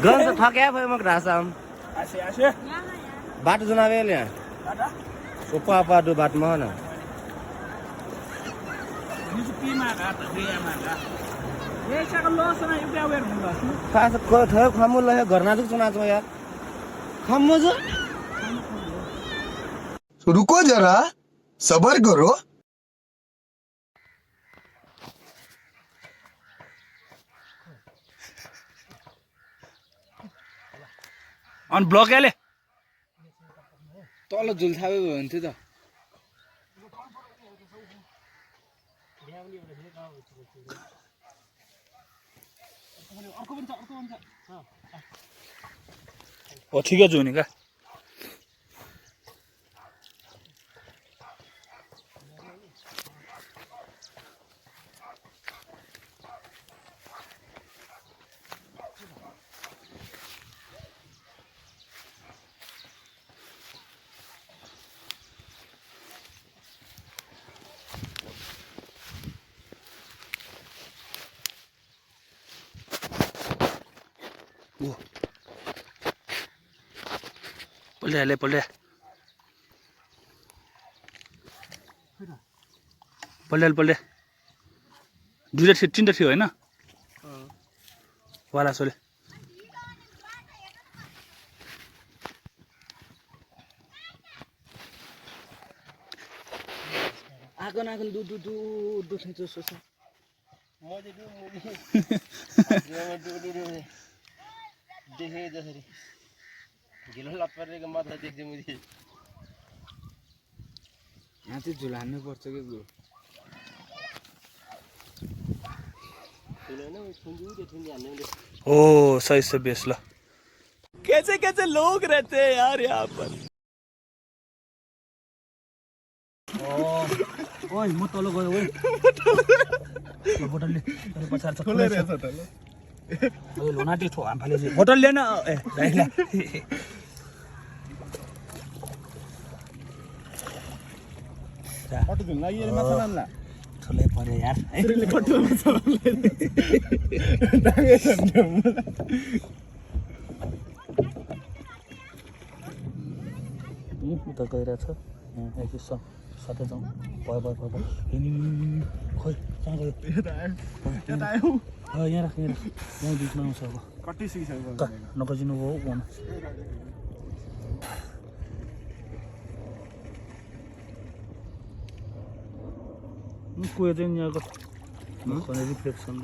गन्छ थक्या भयो म घासम Asyik asyik. बाटो जनावे ल्या Ada. उपा पाटो बाटोमा न Ini sepi maka tak dia maka. Ye saya kalau sana itu aware mula. खास को थयो खमु ल घरना दुख सुनाछ यार खमु ज रुको जरा सबर करो On block ले. तल झुल थाबे भयो भने त ठीक है जो नहीं का. पल्ले पल्ले पल्ले पल्ले दुईटा थियो तीनटा थियो हैन वाला सोले आगन आगन दु दु दु दु छ छ छ म देखे जसरी गिलो लपरेको माथा देख्दै मुदी यहाँ चाहिँ झुल हान्नु पर्छ के गुरु ओ सही से बेस ला कैसे कैसे लोग रहते हैं यार यहाँ पर ओइ म तल गयो ओइ बोतलले पछाड छ खोले रहेछ त ल ओइ लोनाटी ठो आम्फाले चाहिँ बोतल लेन ए दाइला कटु जुल लागि माछा नान्ला ठुलै पर्यो यार त्यसले कटु माछा नान्ला दागे छ उता गइरहेछ एकि साथै जाउँ भयो भयो भयो खोइ कहाँ गयो यता आयो यहाँ राख यहाँ बिचमा आउँछ अब कति सिकिसक्यो नकजिनु भयो भन कुयो चाहिँ यहाँको रिफ्लेक्सन